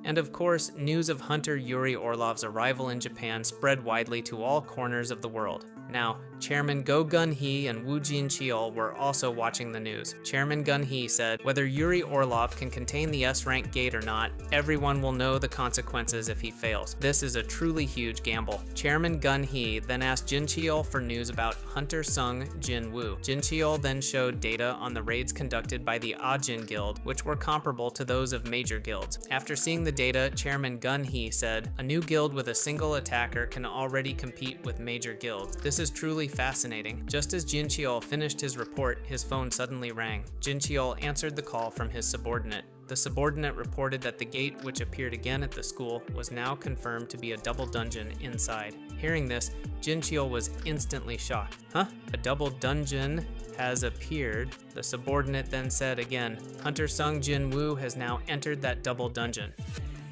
And of course, news of Hunter Yuri Orlov's arrival in Japan spread widely to all corners of the world. Now, Chairman Go Gun-hee and Woo Jin-cheol were also watching the news. Chairman Gun-hee said, "Whether Yuri Orlov can contain the S-rank gate or not, everyone will know the consequences if he fails. This is a truly huge gamble." Chairman Gun-hee then asked Jin-cheol for news about Hunter Sung Jin-woo. Jin-cheol then showed data on the raids conducted by the Ajin Guild, which were comparable to those of major guilds. After seeing the data, Chairman Gun-hee said, "A new guild with a single attacker can already compete with major guilds. This is truly fascinating." Just as Jin-cheol finished his report, his phone suddenly rang. Jin-cheol answered the call from his subordinate. The subordinate reported that the gate, which appeared again at the school, was now confirmed to be a double dungeon inside. Hearing this, Jin-cheol was instantly shocked. "Huh? A double dungeon has appeared?" The subordinate then said again, "Hunter Sung Jin-woo has now entered that double dungeon."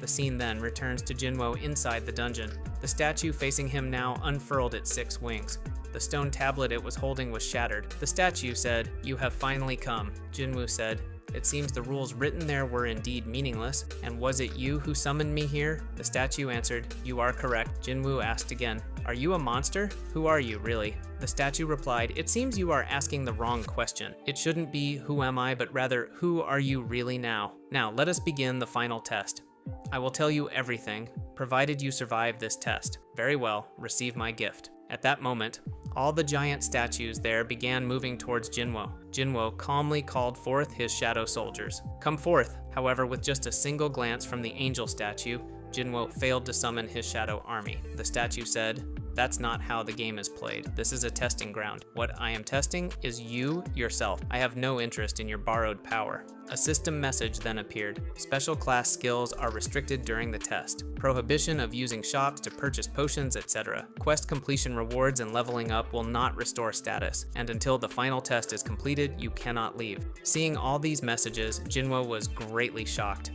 The scene then returns to Jinwoo inside the dungeon. The statue facing him now unfurled its 6 wings. The stone tablet it was holding was shattered. The statue said, "You have finally come." Jinwoo said, "It seems the rules written there were indeed meaningless. And was it you who summoned me here?" The statue answered, "You are correct." Jinwoo asked again, "Are you a monster? Who are you, really?" The statue replied, "It seems you are asking the wrong question. It shouldn't be, 'Who am I?' but rather, 'Who are you really now?' Now, let us begin the final test. I will tell you everything, provided you survive this test. Very well, receive my gift." At that moment, all the giant statues there began moving towards Jinwoo. Jinwoo calmly called forth his shadow soldiers. "Come forth." However, with just a single glance from the angel statue, Jinwoo failed to summon his shadow army. The statue said, "That's not how the game is played. This is a testing ground. What I am testing is you yourself. I have no interest in your borrowed power." A system message then appeared. Special class skills are restricted during the test. Prohibition of using shops to purchase potions, etc. Quest completion rewards and leveling up will not restore status, and until the final test is completed, you cannot leave. Seeing all these messages, Jinwoo was greatly shocked.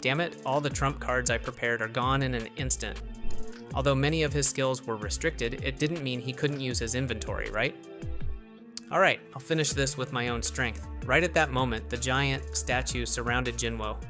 Damn it, all the trump cards I prepared are gone in an instant. Although many of his skills were restricted, it didn't mean he couldn't use his inventory, right? Alright, I'll finish this with my own strength. Right at that moment, the giant statue surrounded Jinwoo.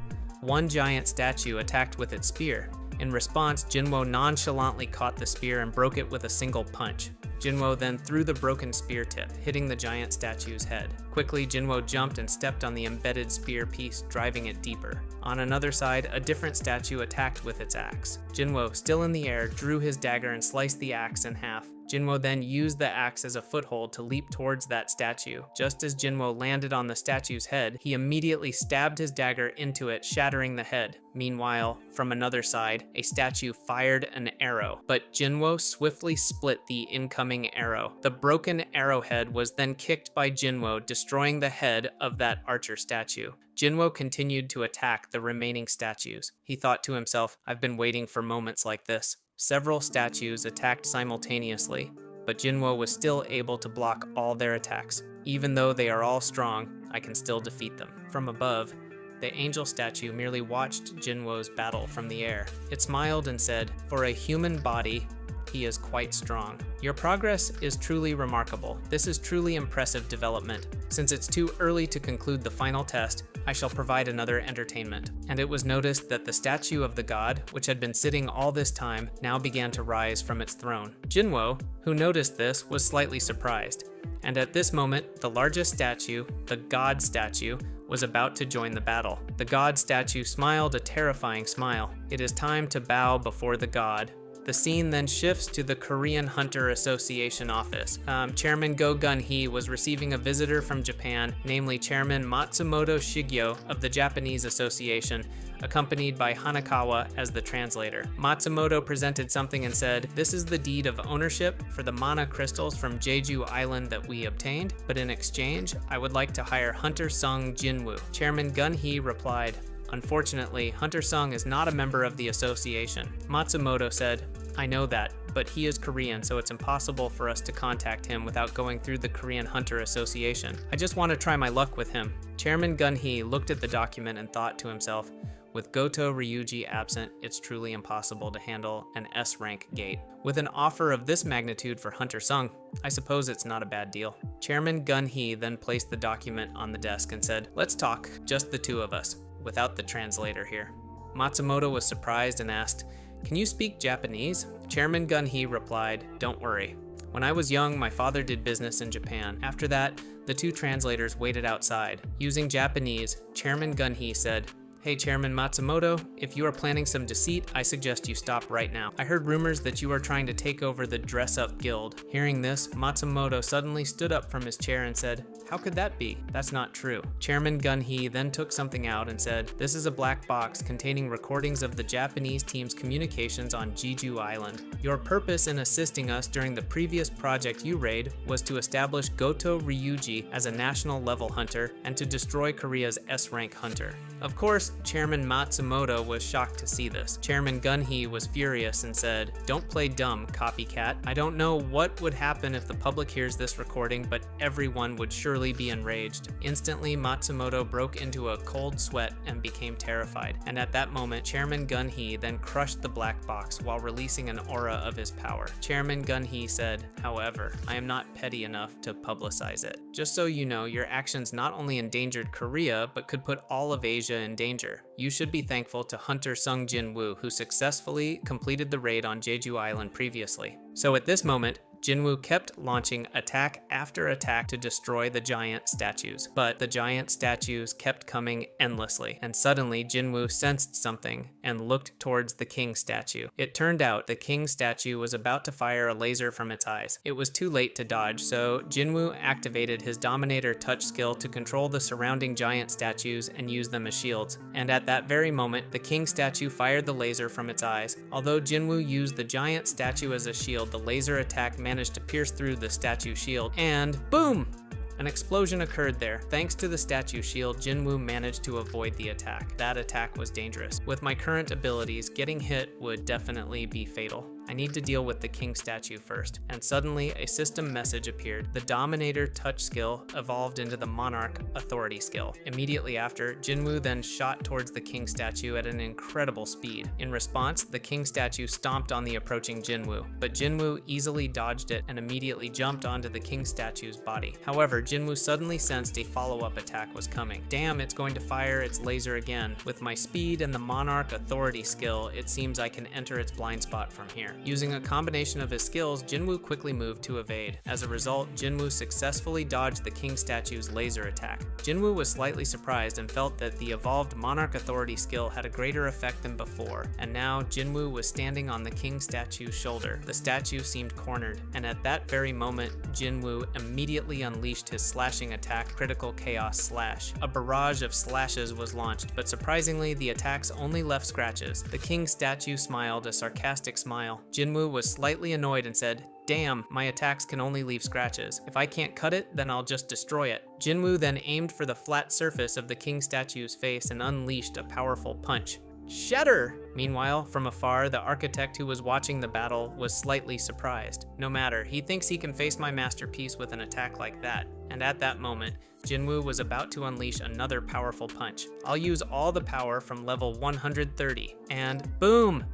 One giant statue attacked with its spear. In response, Jinwoo nonchalantly caught the spear and broke it with a single punch. Jinwoo then threw the broken spear tip, hitting the giant statue's head. Quickly, Jinwoo jumped and stepped on the embedded spear piece, driving it deeper. On another side, a different statue attacked with its axe. Jinwoo, still in the air, drew his dagger and sliced the axe in half. Jinwoo then used the axe as a foothold to leap towards that statue. Just as Jinwoo landed on the statue's head, he immediately stabbed his dagger into it, shattering the head. Meanwhile, from another side, a statue fired an arrow, but Jinwoo swiftly split the incoming arrow. The broken arrowhead was then kicked by Jinwoo, destroying the head of that archer statue. Jinwoo continued to attack the remaining statues. He thought to himself, "I've been waiting for moments like this." Several statues attacked simultaneously, but Jinwoo was still able to block all their attacks. "Even though they are all strong, I can still defeat them." From above, the angel statue merely watched Jinwoo's battle from the air. It smiled and said, "For a human body, he is quite strong. Your progress is truly remarkable. This is truly impressive development. Since it's too early to conclude the final test, I shall provide another entertainment." And it was noticed that the statue of the god, which had been sitting all this time, now began to rise from its throne. Jinwoo, who noticed this, was slightly surprised. And at this moment, the largest statue, the god statue, was about to join the battle. The god statue smiled a terrifying smile. "It is time to bow before the god." The scene then shifts to the Korean Hunter Association office. Chairman Go Gun-hee was receiving a visitor from Japan, namely Chairman Matsumoto Shigyo of the Japanese Association, accompanied by Hanakawa as the translator. Matsumoto presented something and said, "This is the deed of ownership for the mana crystals from Jeju Island that we obtained, but in exchange, I would like to hire Hunter Sung Jinwoo." Chairman Gun-hee replied, "Unfortunately, Hunter Sung is not a member of the association." Matsumoto said, "I know that, but he is Korean, so it's impossible for us to contact him without going through the Korean Hunter Association. I just want to try my luck with him." Chairman Gun-hee looked at the document and thought to himself, "With Goto Ryuji absent, it's truly impossible to handle an S-rank gate. With an offer of this magnitude for Hunter Sung, I suppose it's not a bad deal." Chairman Gun-hee then placed the document on the desk and said, "Let's talk, just the two of us, without the translator here." Matsumoto was surprised and asked, "Can you speak Japanese?" Chairman Gun-hee replied, "Don't worry. When I was young, my father did business in Japan. After that, the two translators waited outside. Using Japanese, Chairman Gun-hee said, 'Hey, Chairman Matsumoto, if you are planning some deceit, I suggest you stop right now. I heard rumors that you are trying to take over the Dress-Up Guild.'" Hearing this, Matsumoto suddenly stood up from his chair and said, "How could that be? That's not true." Chairman Gun-hee then took something out and said, "This is a black box containing recordings of the Japanese team's communications on Jeju Island. Your purpose in assisting us during the previous project you raid was to establish Goto Ryuji as a national level hunter and to destroy Korea's S-rank hunter." Of course, Chairman Matsumoto was shocked to see this. Chairman Gun-hee was furious and said, "Don't play dumb, copycat. I don't know what would happen if the public hears this recording, but everyone would surely be enraged." Instantly, Matsumoto broke into a cold sweat and became terrified. And at that moment, Chairman Gun-hee then crushed the black box while releasing an aura of his power. Chairman Gun-hee said, "However, I am not petty enough to publicize it. Just so you know, your actions not only endangered Korea, but could put all of Asia in danger. You should be thankful to Hunter Sung Jin-woo, who successfully completed the raid on Jeju Island previously." So at this moment, Jin-woo kept launching attack after attack to destroy the giant statues, but the giant statues kept coming endlessly, and suddenly Jin-woo sensed something and looked towards the king statue. It turned out the king statue was about to fire a laser from its eyes. It was too late to dodge, so Jin-woo activated his Dominator touch skill to control the surrounding giant statues and use them as shields, and at that very moment, the king statue fired the laser from its eyes. Although Jin-woo used the giant statue as a shield, the laser attack managed to pierce through the statue shield, and boom! An explosion occurred there. Thanks to the statue shield, Jin-woo managed to avoid the attack. That attack was dangerous. With my current abilities, getting hit would definitely be fatal. I need to deal with the king statue first. And suddenly, a system message appeared. The Dominator touch skill evolved into the Monarch authority skill. Immediately after, Jin-woo then shot towards the king statue at an incredible speed. In response, the king statue stomped on the approaching Jin-woo, but Jin-woo easily dodged it and immediately jumped onto the king statue's body. However, Jin-woo suddenly sensed a follow-up attack was coming. Damn, it's going to fire its laser again. With my speed and the Monarch authority skill, it seems I can enter its blind spot from here. Using a combination of his skills, Jin-woo quickly moved to evade. As a result, Jin-woo successfully dodged the king statue's laser attack. Jin-woo was slightly surprised and felt that the evolved Monarch authority skill had a greater effect than before, and now Jin-woo was standing on the king statue's shoulder. The statue seemed cornered, and at that very moment, Jin-woo immediately unleashed his slashing attack, Critical Chaos Slash. A barrage of slashes was launched, but surprisingly, the attacks only left scratches. The king statue smiled a sarcastic smile. Jin-woo was slightly annoyed and said, "Damn, my attacks can only leave scratches. If I can't cut it, then I'll just destroy it." Jin-woo then aimed for the flat surface of the king statue's face and unleashed a powerful punch. Shatter! Meanwhile, from afar, the architect who was watching the battle was slightly surprised. No matter, he thinks he can face my masterpiece with an attack like that. And at that moment, Jin-woo was about to unleash another powerful punch. I'll use all the power from level 130, and boom!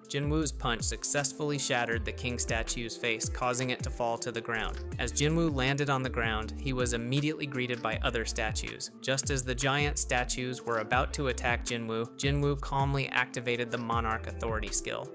Jin-woo's punch successfully shattered the king statue's face, causing it to fall to the ground. As Jin-woo landed on the ground, he was immediately greeted by other statues. Just as the giant statues were about to attack Jin-woo, Jin-woo calmly activated the Monarch authority skill.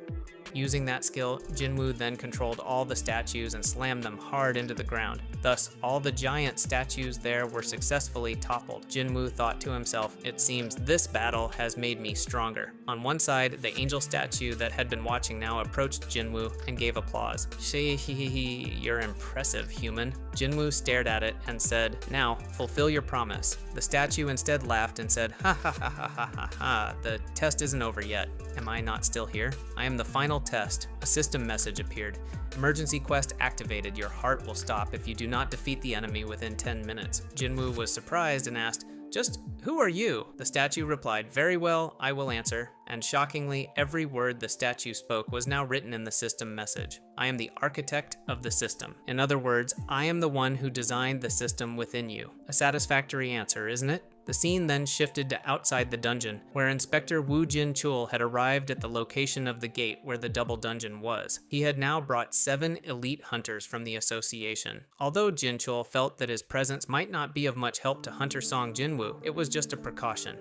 Using that skill, Jin-woo then controlled all the statues and slammed them hard into the ground. Thus, all the giant statues there were successfully toppled. Jin-woo thought to himself, "It seems this battle has made me stronger." On one side, the angel statue that had been watching now approached Jin-woo and gave applause. "Shee, you're impressive, human." Jin-woo stared at it and said, "Now, fulfill your promise." The statue instead laughed and said, "Ha ha ha ha ha ha ha, the test isn't over yet. Am I not still here? I am the final test." A system message appeared. "Emergency quest activated. Your heart will stop if you do not defeat the enemy within 10 minutes. Jin-woo was surprised and asked, "Just who are you?" The statue replied, "Very well, I will answer." And shockingly, every word the statue spoke was now written in the system message. "I am the architect of the system." In other words, I am the one who designed the system within you. A satisfactory answer, isn't it? The scene then shifted to outside the dungeon, where Inspector Woo Jin-chul had arrived at the location of the gate where the double dungeon was. He had now brought 7 elite hunters from the association. Although Jin-chul felt that his presence might not be of much help to Hunter Song Jin-woo, it was just a precaution.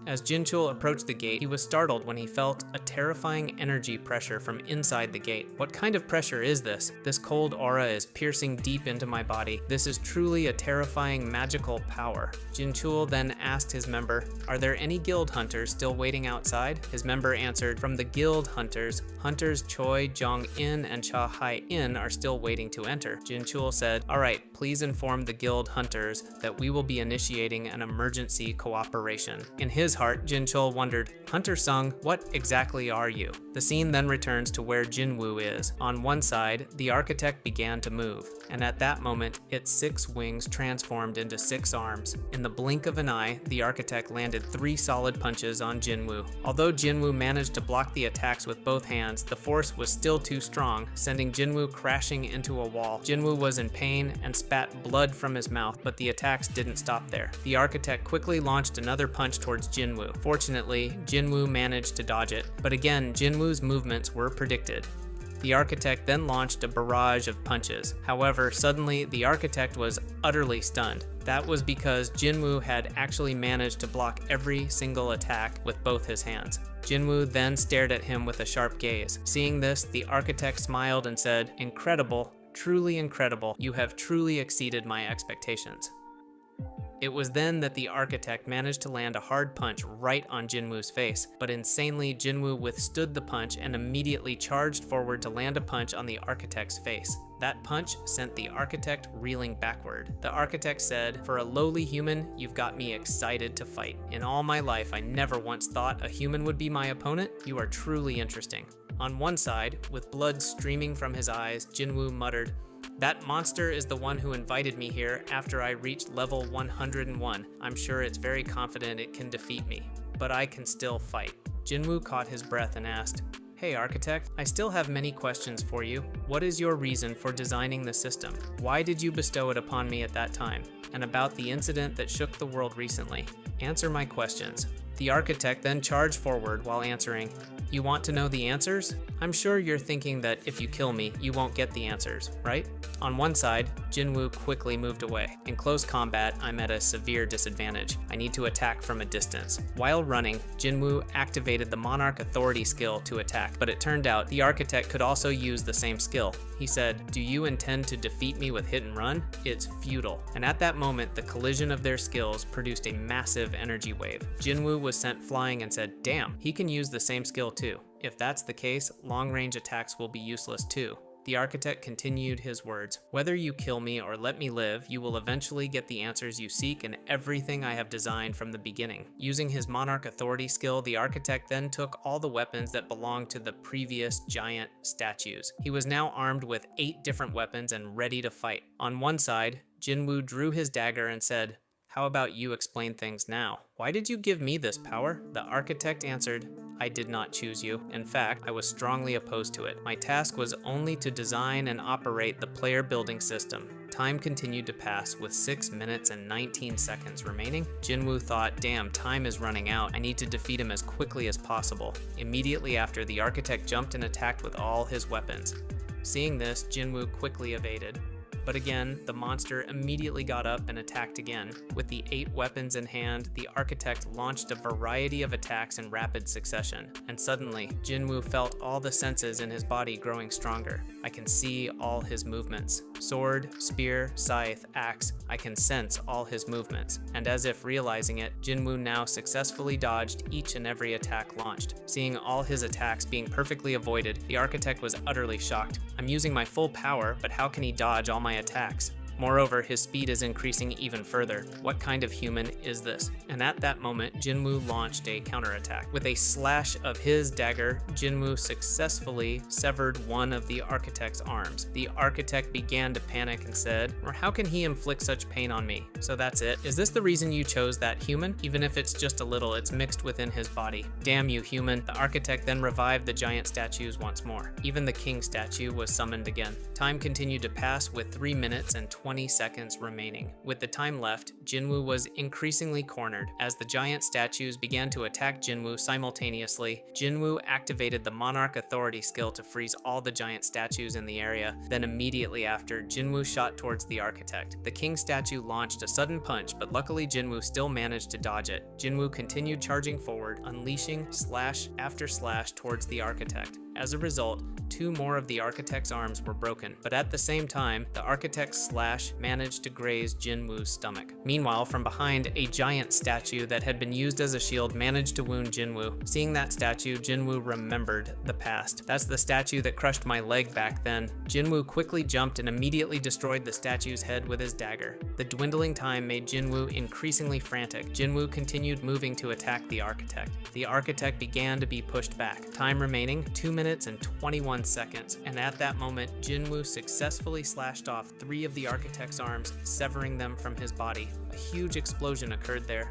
As Jinchul approached the gate, he was startled when he felt a terrifying energy pressure from inside the gate. What kind of pressure is this? This cold aura is piercing deep into my body. This is truly a terrifying magical power. Jinchul then asked his member, "Are there any guild hunters still waiting outside?" His member answered, "From the guild hunters, Hunters Choi Jong-in and Cha Hai-in are still waiting to enter." Jinchul said, "All right, please inform the guild hunters that we will be initiating an emergency cooperation." In his heart, Jinchul wondered, "Hunter Sung, what exactly are you?" The scene then returns to where Jinwoo is. On one side, the architect began to move, and at that moment, its 6 wings transformed into 6 arms. In the blink of an eye, the architect landed 3 solid punches on Jinwoo. Although Jinwoo managed to block the attacks with both hands, the force was still too strong, sending Jinwoo crashing into a wall. Jinwoo was in pain and spat blood from his mouth, but the attacks didn't stop there. The architect quickly launched another punch towards Jinwoo. Fortunately, Jinwoo managed to dodge it, but again, Jinwoo's movements were predicted. The architect then launched a barrage of punches. However, suddenly the architect was utterly stunned. That was because Jinwoo had actually managed to block every single attack with both his hands. Jinwoo then stared at him with a sharp gaze. Seeing this, the architect smiled and said, "Incredible, truly incredible. You have truly exceeded my expectations." It was then that the architect managed to land a hard punch right on Jinwoo's face, but insanely, Jinwoo withstood the punch and immediately charged forward to land a punch on the architect's face. That punch sent the architect reeling backward. The architect said, "For a lowly human, you've got me excited to fight. In all my life, I never once thought a human would be my opponent. You are truly interesting." On one side, with blood streaming from his eyes, Jinwoo muttered, "That monster is the one who invited me here after I reached level 101. I'm sure it's very confident it can defeat me, but I can still fight." Jinwoo caught his breath and asked, "Hey architect, I still have many questions for you. What is your reason for designing the system? Why did you bestow it upon me at that time? And about the incident that shook the world recently? Answer my questions." The architect then charged forward while answering, "You want to know the answers? I'm sure you're thinking that if you kill me, you won't get the answers, right?" On one side, Jinwoo quickly moved away. "In close combat, I'm at a severe disadvantage. I need to attack from a distance." While running, Jinwoo activated the Monarch Authority skill to attack, but it turned out the architect could also use the same skill. He said, "Do you intend to defeat me with hit and run? It's futile." And at that moment, the collision of their skills produced a massive energy wave. Jinwoo was sent flying and said, "Damn, he can use the same skill too. If that's the case, long-range attacks will be useless too." The architect continued his words, "Whether you kill me or let me live, you will eventually get the answers you seek in everything I have designed from the beginning." Using his Monarch Authority skill, the architect then took all the weapons that belonged to the previous giant statues. He was now armed with 8 different weapons and ready to fight. On one side, Jinwoo drew his dagger and said, "How about you explain things now? Why did you give me this power?" The architect answered, "I did not choose you. In fact, I was strongly opposed to it. My task was only to design and operate the player building system." Time continued to pass with 6 minutes and 19 seconds remaining. Jinwoo thought, "Damn, time is running out. I need to defeat him as quickly as possible." Immediately after, the architect jumped and attacked with all his weapons. Seeing this, Jinwoo quickly evaded. But again, the monster immediately got up and attacked again. With the 8 weapons in hand, the architect launched a variety of attacks in rapid succession. And suddenly, Jinwoo felt all the senses in his body growing stronger. "I can see all his movements. Sword, spear, scythe, axe, I can sense all his movements." And as if realizing it, Jinwoo now successfully dodged each and every attack launched. Seeing all his attacks being perfectly avoided, the architect was utterly shocked. "I'm using my full power, but how can he dodge all my attacks? Moreover, his speed is increasing even further. What kind of human is this?" And at that moment, Jinwoo launched a counterattack. With a slash of his dagger, Jinwoo successfully severed one of the architect's arms. The architect began to panic and said, "Or how can he inflict such pain on me? So that's it? Is this the reason you chose that human? Even if it's just a little, it's mixed within his body. Damn you, human." The architect then revived the giant statues once more. Even the king statue was summoned again. Time continued to pass with 3 minutes and 20 20 seconds remaining. With the time left, Jinwoo was increasingly cornered. As the giant statues began to attack Jinwoo simultaneously, Jinwoo activated the Monarch Authority skill to freeze all the giant statues in the area. Then immediately after, Jinwoo shot towards the architect. The king statue launched a sudden punch, but luckily Jinwoo still managed to dodge it. Jinwoo continued charging forward, unleashing slash after slash towards the architect. As a result, 2 more of the architect's arms were broken, but at the same time, the architect's slash managed to graze Jinwoo's stomach. Meanwhile, from behind, a giant statue that had been used as a shield managed to wound Jinwoo. Seeing that statue, Jinwoo remembered the past. "That's the statue that crushed my leg back then." Jinwoo quickly jumped and immediately destroyed the statue's head with his dagger. The dwindling time made Jinwoo increasingly frantic. Jinwoo continued moving to attack the architect. The architect began to be pushed back. Time remaining, 2 minutes and 21 seconds, and at that moment, Jinwoo successfully slashed off 3 of the architect's arms, severing them from his body. A huge explosion occurred there,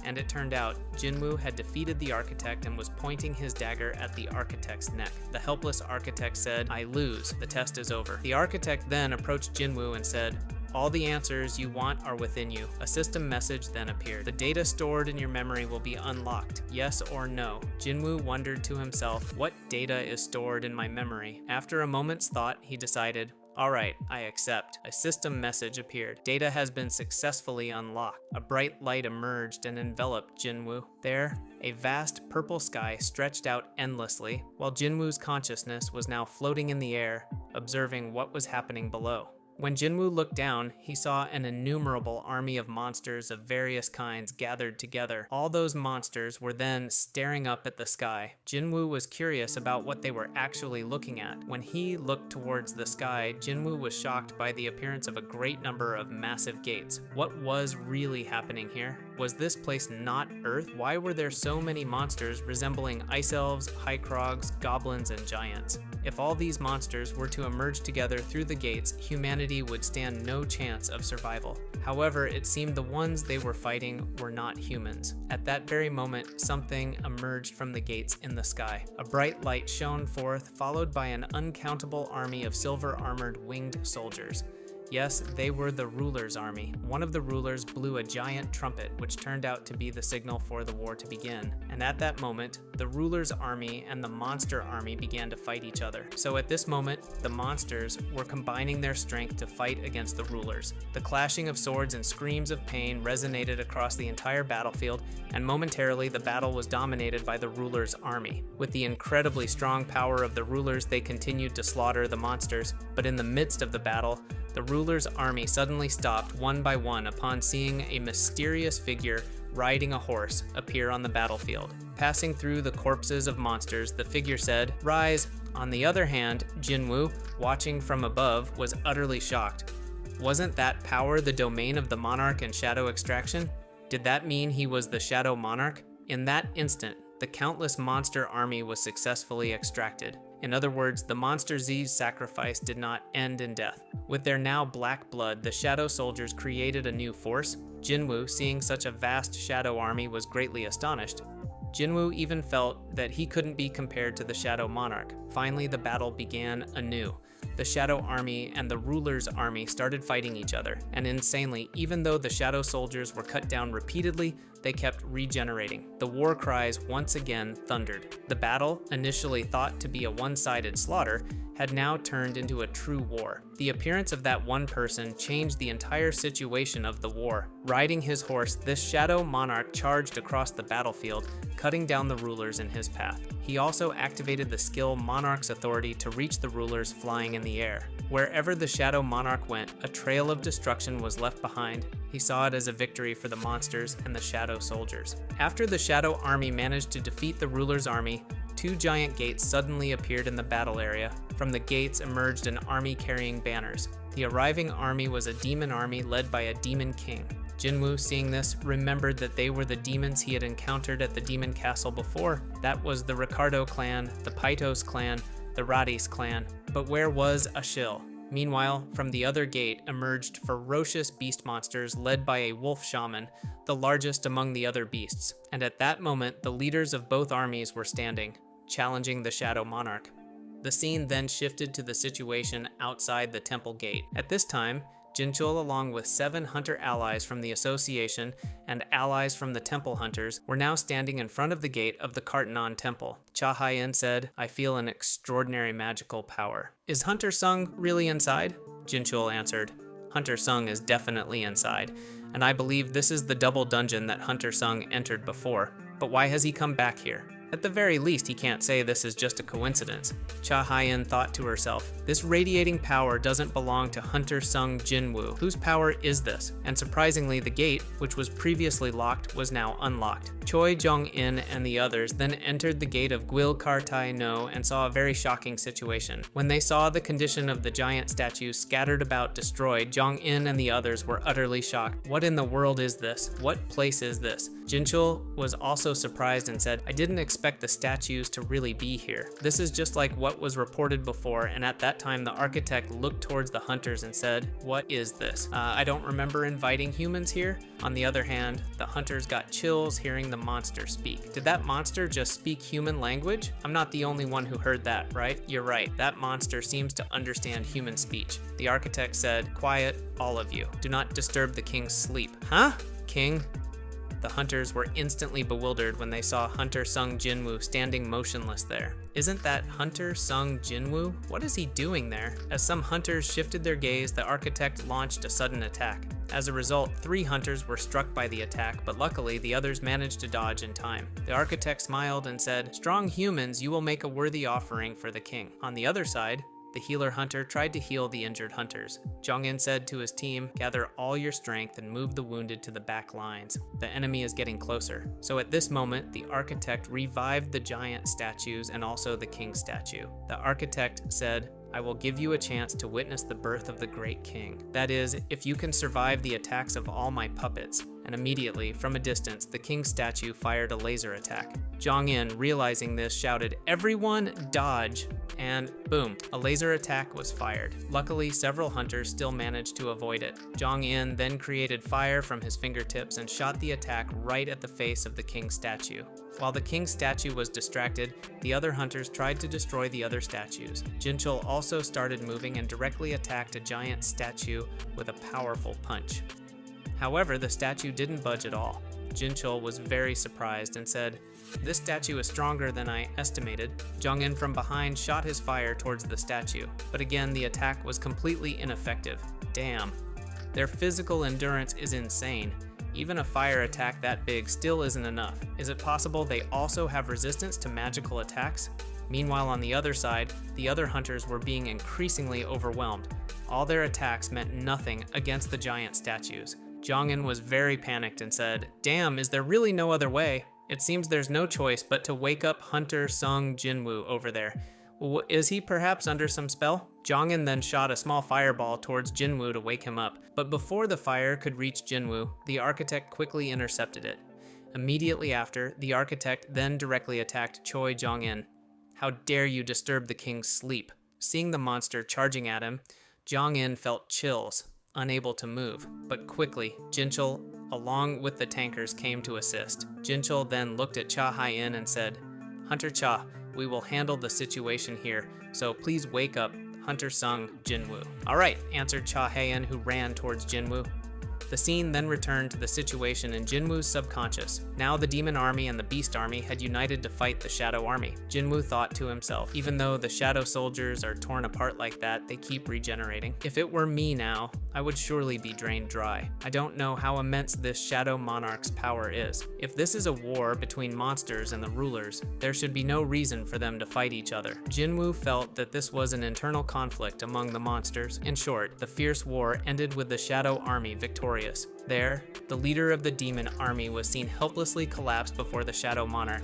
and it turned out Jinwoo had defeated the architect and was pointing his dagger at the architect's neck. The helpless architect said, "I lose, the test is over." The architect then approached Jinwoo and said, "All the answers you want are within you." A system message then appeared. "The data stored in your memory will be unlocked. Yes or no?" Jinwoo wondered to himself, what data is stored in my memory? After a moment's thought, he decided, "Alright, I accept." A system message appeared. "Data has been successfully unlocked." A bright light emerged and enveloped Jinwoo. There, a vast purple sky stretched out endlessly, while Jinwoo's consciousness was now floating in the air, observing what was happening below. When Jinwoo looked down, he saw an innumerable army of monsters of various kinds gathered together. All those monsters were then staring up at the sky. Jinwoo was curious about what they were actually looking at. When he looked towards the sky, Jinwoo was shocked by the appearance of a great number of massive gates. What was really happening here? Was this place not Earth? Why were there so many monsters resembling ice elves, high krogs, goblins, and giants? If all these monsters were to emerge together through the gates, humanity would stand no chance of survival. However, it seemed the ones they were fighting were not humans. At that very moment, something emerged from the gates in the sky. A bright light shone forth, followed by an uncountable army of silver-armored winged soldiers. Yes, they were the ruler's army. One of the rulers blew a giant trumpet, which turned out to be the signal for the war to begin. And at that moment, the ruler's army and the monster army began to fight each other. So at this moment, the monsters were combining their strength to fight against the rulers. The clashing of swords and screams of pain resonated across the entire battlefield, and momentarily the battle was dominated by the ruler's army. With the incredibly strong power of the rulers, they continued to slaughter the monsters, but in the midst of the battle, the ruler's army suddenly stopped one by one upon seeing a mysterious figure riding a horse appear on the battlefield. Passing through the corpses of monsters, the figure said, "Rise." On the other hand, Jinwoo, watching from above, was utterly shocked. Wasn't that power the domain of the monarch and shadow extraction? Did that mean he was the shadow monarch? In that instant, the countless monster army was successfully extracted. In other words, the Monster Z's sacrifice did not end in death. With their now black blood, the Shadow Soldiers created a new force. Jinwoo, seeing such a vast shadow army, was greatly astonished. Jinwoo even felt that he couldn't be compared to the Shadow Monarch. Finally, the battle began anew. The Shadow Army and the Ruler's army started fighting each other, and insanely, even though the Shadow Soldiers were cut down repeatedly, they kept regenerating. The war cries once again thundered. The battle, initially thought to be a one-sided slaughter, had now turned into a true war. The appearance of that one person changed the entire situation of the war. Riding his horse, this Shadow Monarch charged across the battlefield, cutting down the rulers in his path. He also activated the skill Monarch's Authority to reach the rulers flying in the air. Wherever the Shadow Monarch went, a trail of destruction was left behind. He saw it as a victory for the monsters and the Shadow Soldiers. After the Shadow Army managed to defeat the ruler's army, 2 giant gates suddenly appeared in the battle area. From the gates emerged an army carrying banners. The arriving army was a demon army led by a demon king. Jinwoo, seeing this, remembered that they were the demons he had encountered at the demon castle before. That was the Ricardo clan, the Paitos clan, the Radis clan. But where was Ashil? Meanwhile, from the other gate emerged ferocious beast monsters led by a wolf shaman, the largest among the other beasts. And at that moment, the leaders of both armies were standing, challenging the Shadow Monarch. The scene then shifted to the situation outside the temple gate. At this time, Jinchul, along with 7 hunter allies from the association and allies from the temple hunters, were now standing in front of the gate of the Kartanon temple. Cha Hayan said, "I feel an extraordinary magical power." "Is Hunter Sung really inside?" Jinchul answered, "Hunter Sung is definitely inside, and I believe this is the double dungeon that Hunter Sung entered before. But why has he come back here? At the very least, he can't say this is just a coincidence." Cha Hayan thought to herself, "This radiating power doesn't belong to Hunter Sung Jinwoo. Whose power is this?" And surprisingly, the gate, which was previously locked, was now unlocked. Choi Jong-in and the others then entered the gate of Gwil Kartai No and saw a very shocking situation. When they saw the condition of the giant statues scattered about destroyed, Jong-in and the others were utterly shocked. "What in the world is this? What place is this?" Jinchul was also surprised and said, "I didn't expect the statues to really be here. This is just like what was reported before," and at that time the architect looked towards the hunters and said, "What is this? I don't remember inviting humans here." On the other hand, the hunters got chills hearing the monster speak. Did that monster just speak human language? I'm not the only one who heard that, right? You're right, that monster seems to understand human speech. The architect said, "Quiet, all of you. Do not disturb the king's sleep." "Huh? King?" The hunters were instantly bewildered when they saw Hunter Sung Jinwoo standing motionless there. "Isn't that Hunter Sung Jinwoo? What is he doing there?" As some hunters shifted their gaze, the architect launched a sudden attack. As a result, 3 hunters were struck by the attack, but luckily the others managed to dodge in time. The architect smiled and said, "Strong humans, you will make a worthy offering for the king." On the other side, the healer hunter tried to heal the injured hunters. Jong-in said to his team, "Gather all your strength and move the wounded to the back lines. The enemy is getting closer." So at this moment, the architect revived the giant statues and also the king statue. The architect said, "I will give you a chance to witness the birth of the great king. That is, if you can survive the attacks of all my puppets." And immediately, from a distance, the king's statue fired a laser attack. Jong-in, realizing this, shouted, "Everyone dodge!" And boom, a laser attack was fired. Luckily, several hunters still managed to avoid it. Jong-in then created fire from his fingertips and shot the attack right at the face of the king's statue. While the king's statue was distracted, the other hunters tried to destroy the other statues. Jinchul also started moving and directly attacked a giant statue with a powerful punch. However, the statue didn't budge at all. Jinchul was very surprised and said, "This statue is stronger than I estimated." Jong-in from behind shot his fire towards the statue, but again the attack was completely ineffective. Damn. Their physical endurance is insane. Even a fire attack that big still isn't enough. Is it possible they also have resistance to magical attacks? Meanwhile, on the other side, the other hunters were being increasingly overwhelmed. All their attacks meant nothing against the giant statues. Jong-in was very panicked and said, "Damn, is there really no other way? It seems there's no choice but to wake up Hunter Sung Jinwoo over there. Is he perhaps under some spell?" Jong-in then shot a small fireball towards Jinwoo to wake him up, but before the fire could reach Jinwoo, the architect quickly intercepted it. Immediately after, the architect then directly attacked Choi Jong-in. "How dare you disturb the king's sleep?" Seeing the monster charging at him, Jong-in felt chills, unable to move, but quickly, Jinchul, along with the tankers, came to assist. Jinchul then looked at Cha Hayan and said, "Hunter Cha, we will handle the situation here, so please wake up Hunter Sung Jinwoo." "All right," answered Cha Hayan, who ran towards Jinwoo. The scene then returned to the situation in Jinwoo's subconscious. Now the demon army and the beast army had united to fight the shadow army. Jinwoo thought to himself, even though the shadow soldiers are torn apart like that, they keep regenerating. If it were me now, I would surely be drained dry. I don't know how immense this shadow monarch's power is. If this is a war between monsters and the rulers, there should be no reason for them to fight each other. Jinwoo felt that this was an internal conflict among the monsters. In short, the fierce war ended with the shadow army victorious. There, the leader of the demon army was seen helplessly collapse before the shadow monarch.